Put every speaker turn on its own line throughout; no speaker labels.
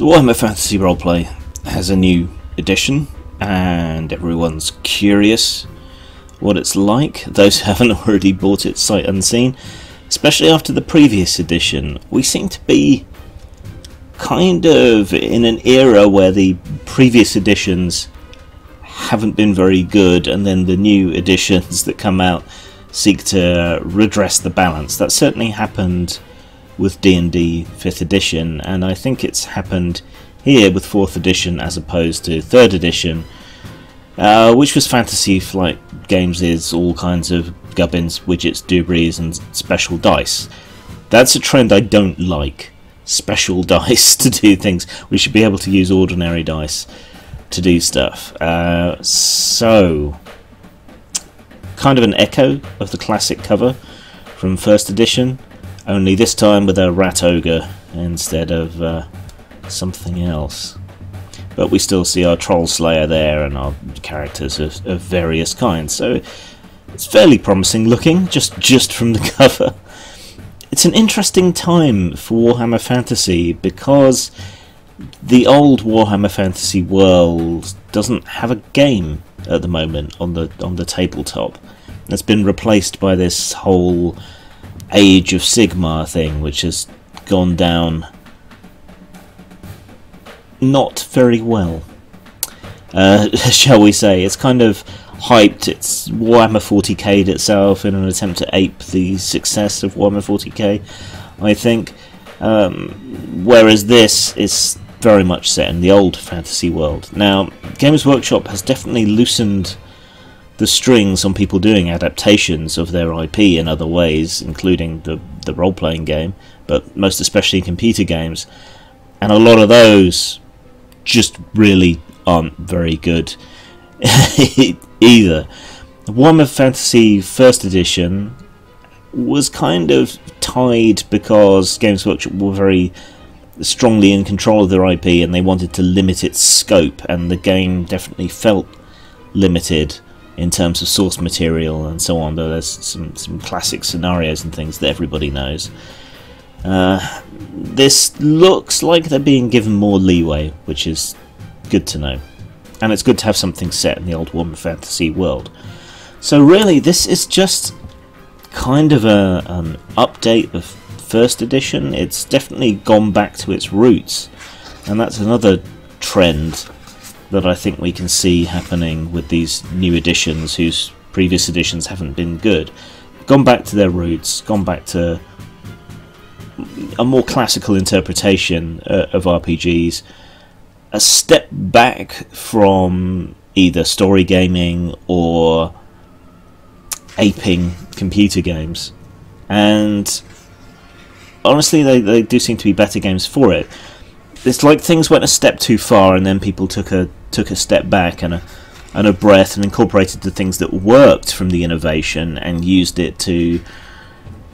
So Warhammer Fantasy Role-Play has a new edition, and everyone's curious what it's like. Those who haven't already bought it sight unseen, especially after the previous edition. We seem to be kind of in an era where the previous editions haven't been very good, and then the new editions that come out seek to redress the balance. That certainly happened with D&D 5th edition, and I think it's happened here with 4th edition as opposed to 3rd edition, which was Fantasy Flight Games is all kinds of gubbins, widgets, doobies and special dice. That's a trend I don't like. Special dice to do things. We should be able to use ordinary dice to do stuff. So, kind of an echo of the classic cover from 1st edition, only this time with a rat ogre instead of something else. But we still see our troll slayer there and our characters of various kinds, so it's fairly promising looking just from the cover. It's an interesting time for Warhammer Fantasy because the old Warhammer Fantasy world doesn't have a game at the moment on the tabletop. It's been replaced by this whole Age of Sigmar thing, which has gone down not very well, shall we say. It's kind of hyped. It's Warhammer 40k'd itself in an attempt to ape the success of Warhammer 40k, I think, whereas this is very much set in the old fantasy world. Now, Games Workshop has definitely loosened the strings on people doing adaptations of their IP in other ways, including the role-playing game, but most especially computer games, and a lot of those just really aren't very good either. Warhammer Fantasy 1st edition was kind of tied because Games Workshop were very strongly in control of their IP and they wanted to limit its scope, and the game definitely felt limited in terms of source material and so on, though there's some classic scenarios and things that everybody knows. This looks like they're being given more leeway, which is good to know. And it's good to have something set in the old Warhammer Fantasy world. So really, this is just kind of an update of 1st edition. It's definitely gone back to its roots, and that's another trend that I think we can see happening with these new editions whose previous editions haven't been good. Gone back to their roots, gone back to a more classical interpretation of RPGs, a step back from either story gaming or aping computer games, and honestly they do seem to be better games for it. It's like things went a step too far and then people took a step back and a breath and incorporated the things that worked from the innovation and used it to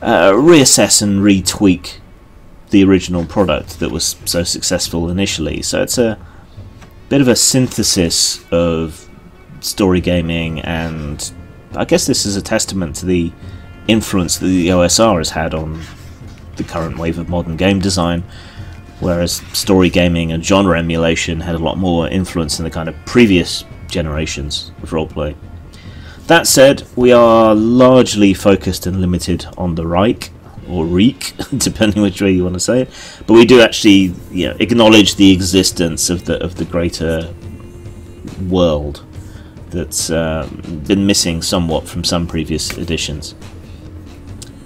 reassess and retweak the original product that was so successful initially. So it's a bit of a synthesis of story gaming, and I guess this is a testament to the influence that the OSR has had on the current wave of modern game design, whereas story gaming and genre emulation had a lot more influence in the kind of previous generations of roleplay. That said, we are largely focused and limited on the Reich, or Reek, depending which way you want to say it, but we do actually acknowledge the existence of the greater world that's been missing somewhat from some previous editions.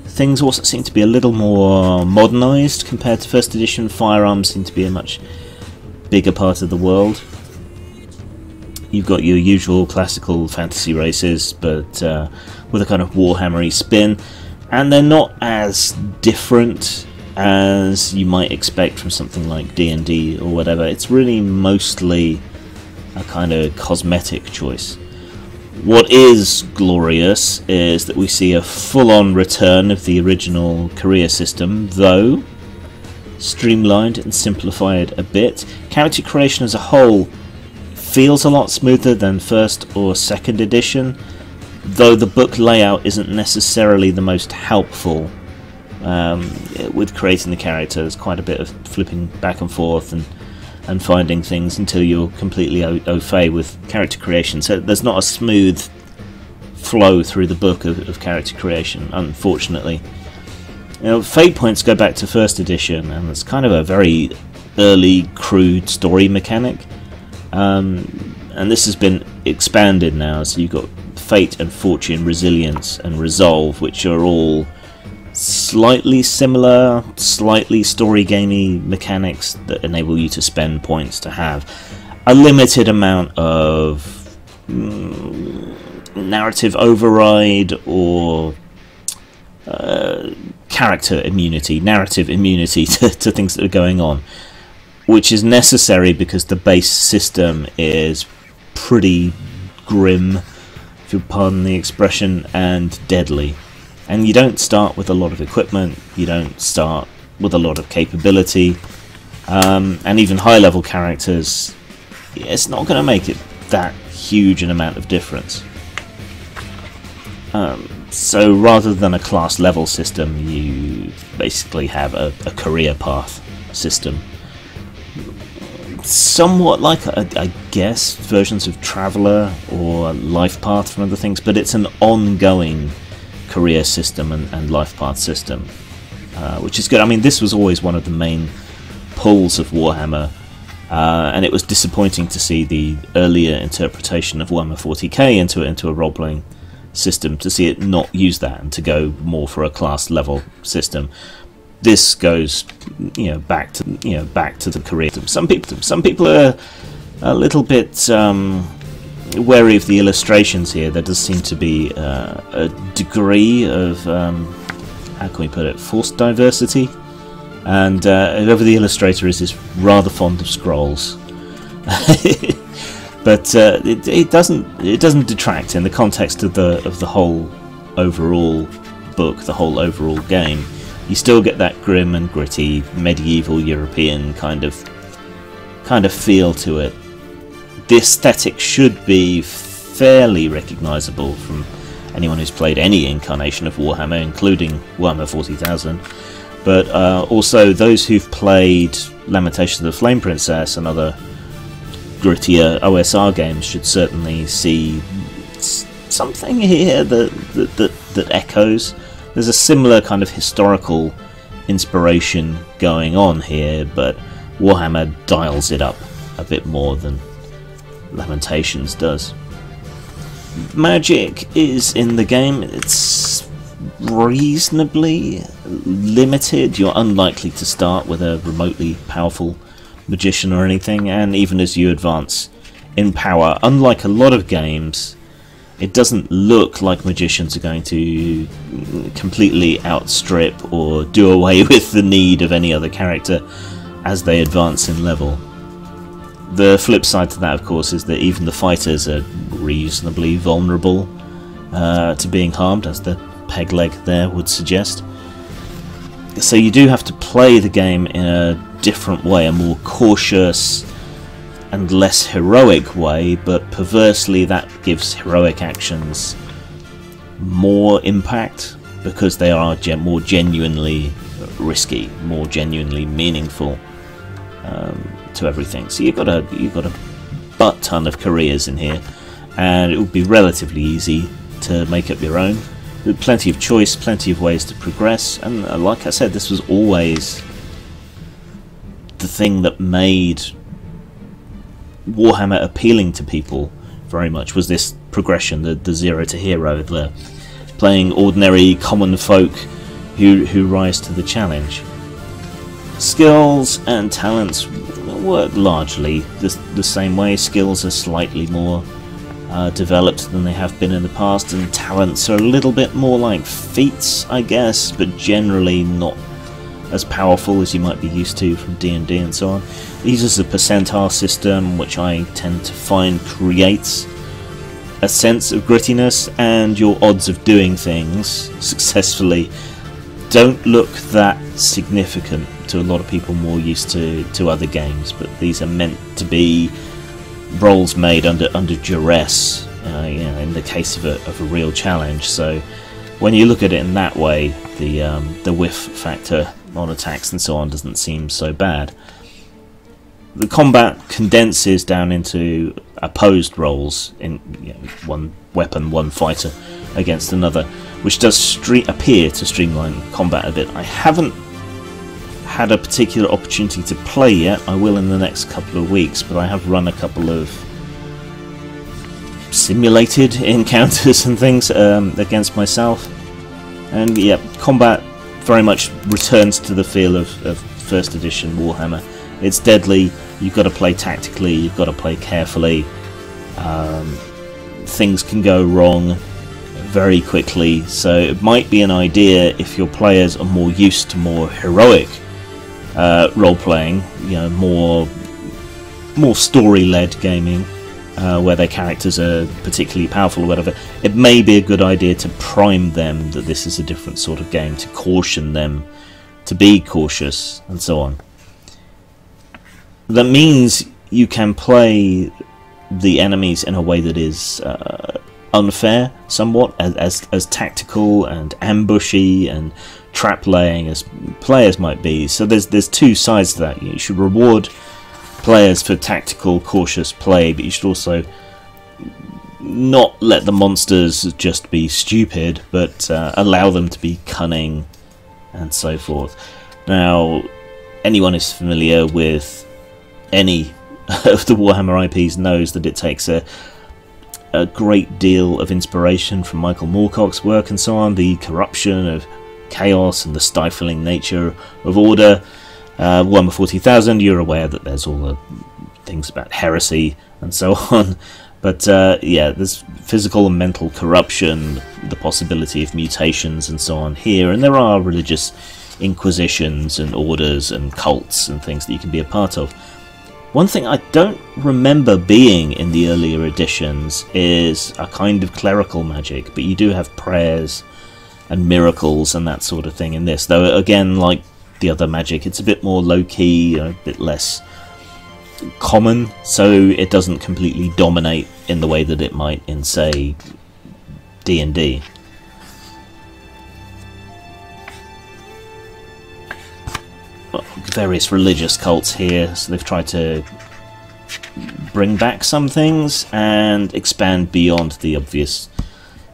Things also seem to be a little more modernised compared to 1st edition. Firearms seem to be a much bigger part of the world. You've got your usual classical fantasy races, but with a kind of Warhammer-y spin, and they're not as different as you might expect from something like D&D or whatever. It's really mostly a kind of cosmetic choice. What is glorious is that we see a full-on return of the original career system, though streamlined and simplified a bit. Character creation as a whole feels a lot smoother than 1st or 2nd edition, though the book layout isn't necessarily the most helpful with creating the character. There's quite a bit of flipping back and forth and and finding things until you're completely au fait with character creation. So there's not a smooth flow through the book of character creation, unfortunately. You know, fate points go back to first edition, and it's kind of a very early, crude story mechanic. And this has been expanded now, so you've got fate and fortune, resilience and resolve, which are all slightly similar, slightly story gamey mechanics that enable you to spend points to have a limited amount of narrative override or character immunity, narrative immunity to things that are going on, which is necessary because the base system is pretty grim, if you'll pardon the expression, and deadly. And you don't start with a lot of equipment, you don't start with a lot of capability, and even high-level characters, it's not going to make it that huge an amount of difference. So rather than a class level system, you basically have a career path system. Somewhat like, I guess, versions of Traveller or Life Path from other things, but it's an ongoing career system and life path system, which is good. I mean, this was always one of the main pulls of Warhammer, and it was disappointing to see the earlier interpretation of Warhammer 40k into a role-playing system, to see it not use that and to go more for a class level system. This goes, back to the career. Some people are a little bit wary of the illustrations here. There does seem to be a degree of how can we put it, forced diversity, and whoever the illustrator is rather fond of scrolls. But it doesn't detract in the context of the whole overall book, the whole overall game. You still get that grim and gritty medieval European kind of feel to it. The aesthetic should be fairly recognisable from anyone who's played any incarnation of Warhammer, including Warhammer 40,000. But also those who've played Lamentations of the Flame Princess and other grittier OSR games should certainly see something here that echoes. There's a similar kind of historical inspiration going on here, but Warhammer dials it up a bit more than Lamentations does. Magic is in the game. It's reasonably limited. You're unlikely to start with a remotely powerful magician or anything, and even as you advance in power, unlike a lot of games, it doesn't look like magicians are going to completely outstrip or do away with the need of any other character as they advance in level. The flip side to that, of course, is that even the fighters are reasonably vulnerable to being harmed, as the peg leg there would suggest. So you do have to play the game in a different way, a more cautious and less heroic way, but perversely that gives heroic actions more impact because they are more genuinely risky, more genuinely meaningful to everything. So you've got a butt ton of careers in here, and it would be relatively easy to make up your own. With plenty of choice, plenty of ways to progress, and like I said, this was always the thing that made Warhammer appealing to people very much, was this progression, the zero to hero, the playing ordinary common folk who rise to the challenge. Skills and talents work largely the same way. Skills are slightly more developed than they have been in the past, and talents are a little bit more like feats, I guess, but generally not as powerful as you might be used to from D&D and so on. It uses a percentile system, which I tend to find creates a sense of grittiness, and your odds of doing things successfully don't look that significant to a lot of people more used to other games, but these are meant to be rolls made under duress, in the case of a real challenge. So when you look at it in that way, the whiff factor on attacks and so on doesn't seem so bad. the combat condenses down into opposed roles in one weapon, one fighter against another, which does appear to streamline combat a bit. I haven't had a particular opportunity to play yet. I will in the next couple of weeks, but I have run a couple of simulated encounters and things against myself, and yeah, combat very much returns to the feel of first edition Warhammer. It's deadly, you've got to play tactically, you've got to play carefully, things can go wrong very quickly, so it might be an idea if your players are more used to more heroic role-playing, more story-led gaming, where their characters are particularly powerful or whatever. It may be a good idea to prime them that this is a different sort of game, to caution them to be cautious and so on. That means you can play the enemies in a way that is unfair somewhat, as tactical and ambushy and trap laying as players might be. So there's two sides to that. You should reward players for tactical, cautious play, but you should also not let the monsters just be stupid, but allow them to be cunning and so forth. Now, anyone who's familiar with any of the Warhammer IPs knows that it takes a great deal of inspiration from Michael Moorcock's work and so on, the corruption of chaos and the stifling nature of order. Warhammer 40,000, you're aware that there's all the things about heresy and so on, but yeah, there's physical and mental corruption, the possibility of mutations and so on here, and there are religious inquisitions and orders and cults and things that you can be a part of. One thing I don't remember being in the earlier editions is a kind of clerical magic, but you do have prayers and miracles and that sort of thing in this, though again, like the other magic, it's a bit more low-key, a bit less common, so it doesn't completely dominate in the way that it might in, say, D&D. Well, various religious cults here, so they've tried to bring back some things and expand beyond the obvious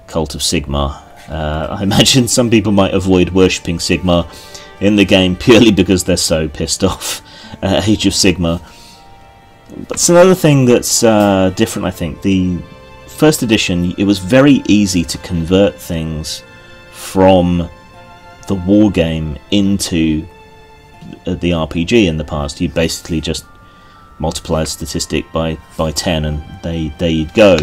cult of Sigmar. I imagine some people might avoid worshipping Sigmar in the game purely because they're so pissed off at Age of Sigmar. But it's another thing that's different, I think. The first edition, it was very easy to convert things from the war game into the RPG in the past. You basically just multiply a statistic by 10 and there you'd go.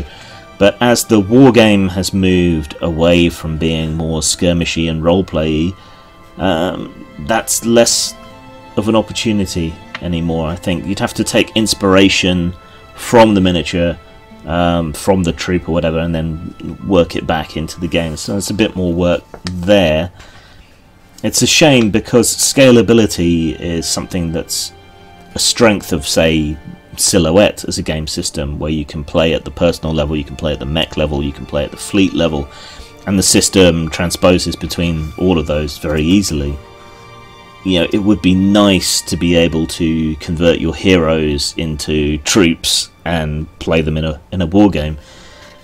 But as the war game has moved away from being more skirmishy and roleplay-y, that's less of an opportunity anymore. I think you'd have to take inspiration from the miniature, from the troop or whatever, and then work it back into the game. So it's a bit more work there. It's a shame because scalability is something that's a strength of, say, Silhouette as a game system, where you can play at the personal level, you can play at the mech level, you can play at the fleet level, and the system transposes between all of those very easily. You know, it would be nice to be able to convert your heroes into troops and play them in a war game,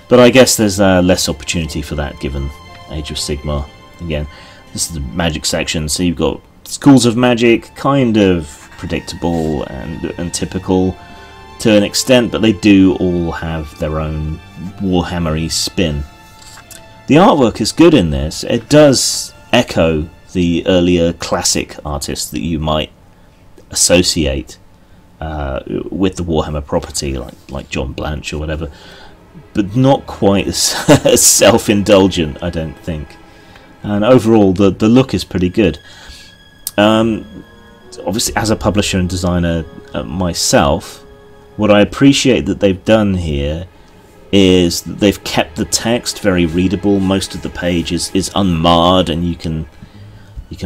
but I guess there's less opportunity for that given Age of Sigmar. Again, this is the magic section, so you've got schools of magic, kind of predictable and typical to an extent, but they do all have their own Warhammer-y spin. The artwork is good in this. It does echo the earlier classic artists that you might associate with the Warhammer property, like John Blanche or whatever, but not quite as self-indulgent, I don't think. And overall, the look is pretty good. Obviously, as a publisher and designer myself, what I appreciate that they've done here is that they've kept the text very readable. Most of the page is unmarred and you can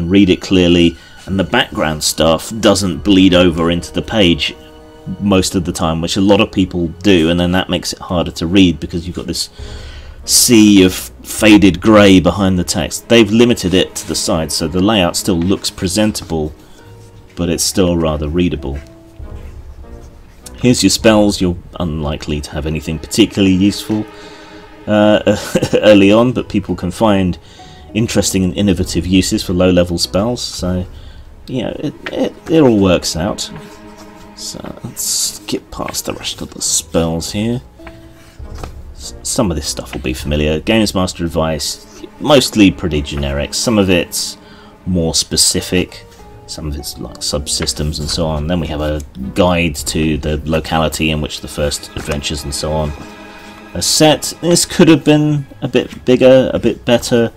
read it clearly, and the background stuff doesn't bleed over into the page most of the time, which a lot of people do, and then that makes it harder to read because you've got this sea of faded grey behind the text. They've limited it to the side, so the layout still looks presentable, but it's still rather readable. Here's your spells. You're unlikely to have anything particularly useful early on, but people can find interesting and innovative uses for low-level spells. So, yeah, it all works out. So let's skip past the rest of the spells here. Some of this stuff will be familiar. Games Master advice, mostly pretty generic. Some of it's more specific. Some of it's like subsystems and so on. Then we have a guide to the locality in which the first adventures and so on are set. This could have been a bit bigger, a bit better,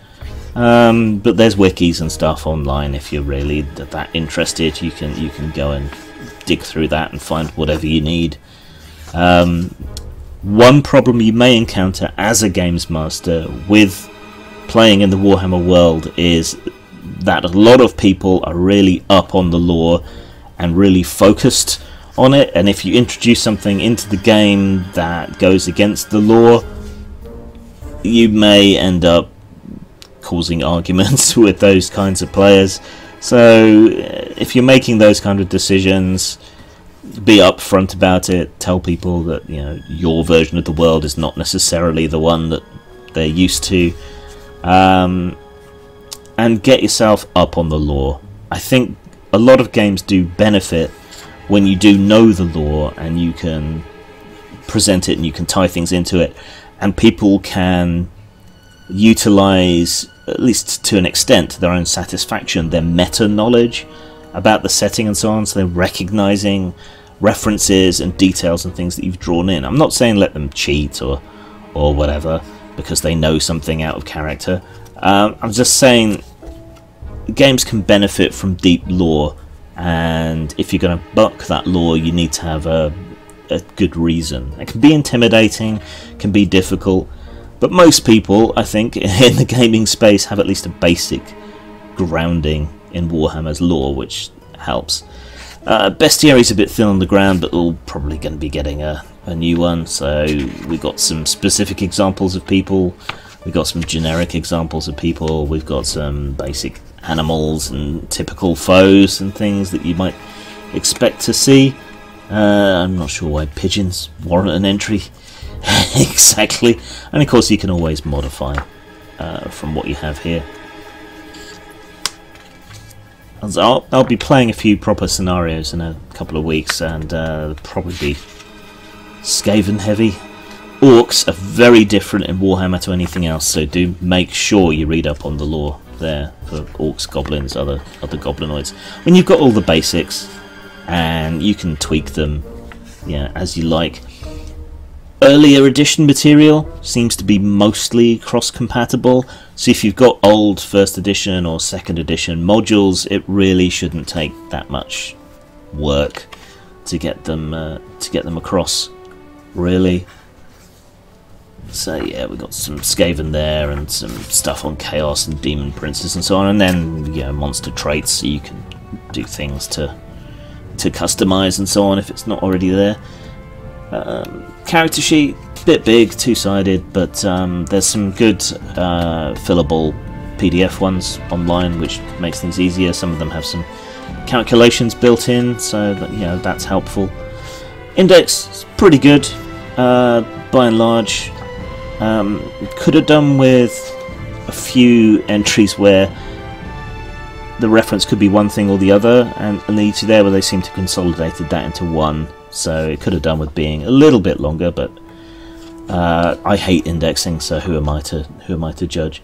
but there's wikis and stuff online. If you're really that interested, you can go and dig through that and find whatever you need. One problem you may encounter as a games master with playing in the Warhammer world is that a lot of people are really up on the lore and really focused on it, and if you introduce something into the game that goes against the lore, you may end up causing arguments with those kinds of players. So if you're making those kind of decisions, be upfront about it. Tell people that, you know, your version of the world is not necessarily the one that they're used to, and get yourself up on the lore. I think a lot of games do benefit when you do know the lore and you can present it and you can tie things into it, and people can utilize, at least to an extent, to their own satisfaction, their meta knowledge about the setting and so on. So they're recognizing references and details and things that you've drawn in. I'm not saying let them cheat or whatever because they know something out of character. I'm just saying games can benefit from deep lore, and if you're going to buck that lore, you need to have a good reason. It can be intimidating, can be difficult, but most people, I think, in the gaming space have at least a basic grounding in Warhammer's lore, which helps. Bestiary's a bit thin on the ground, but we're probably going to be getting a new one, so we got some specific examples of people, we've got some generic examples of people, we've got some basic animals and typical foes and things that you might expect to see. I'm not sure why pigeons warrant an entry exactly, and of course you can always modify from what you have here. I'll be playing a few proper scenarios in a couple of weeks, and probably be Skaven heavy. Orcs are very different in Warhammer to anything else, so do make sure you read up on the lore there for orcs, goblins, other goblinoids. When you've got all the basics, and you can tweak them, yeah, as you like. Earlier edition material seems to be mostly cross-compatible, so if you've got old first edition or second edition modules, it really shouldn't take that much work to get them across, really. So yeah, we've got some Skaven there and some stuff on Chaos and Demon Princes and so on, and then, you know, monster traits, so you can do things to customize and so on if it's not already there. Character sheet, bit big, two-sided, but there's some good fillable PDF ones online, which makes things easier. Some of them have some calculations built in, so that, you know, that's helpful. Index is pretty good by and large. Could have done with a few entries where the reference could be one thing or the other, and the issue there where they seem to have consolidated that into one. So it could have done with being a little bit longer, but I hate indexing, so who am I to judge?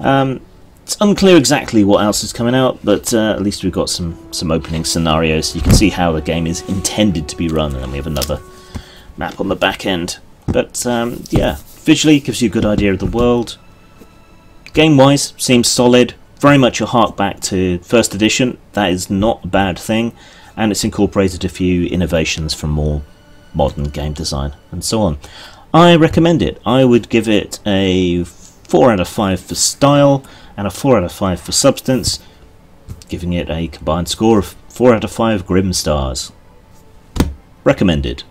It's unclear exactly what else is coming out, but at least we've got some opening scenarios, so you can see how the game is intended to be run, and then we have another map on the back end. But yeah, visually gives you a good idea of the world. Game-wise, seems solid. Very much a hark back to first edition. That is not a bad thing, and it's incorporated a few innovations from more modern game design and so on. I recommend it. I would give it a 4 out of 5 for style and a 4 out of 5 for substance, giving it a combined score of 4 out of 5 Grim Stars. Recommended.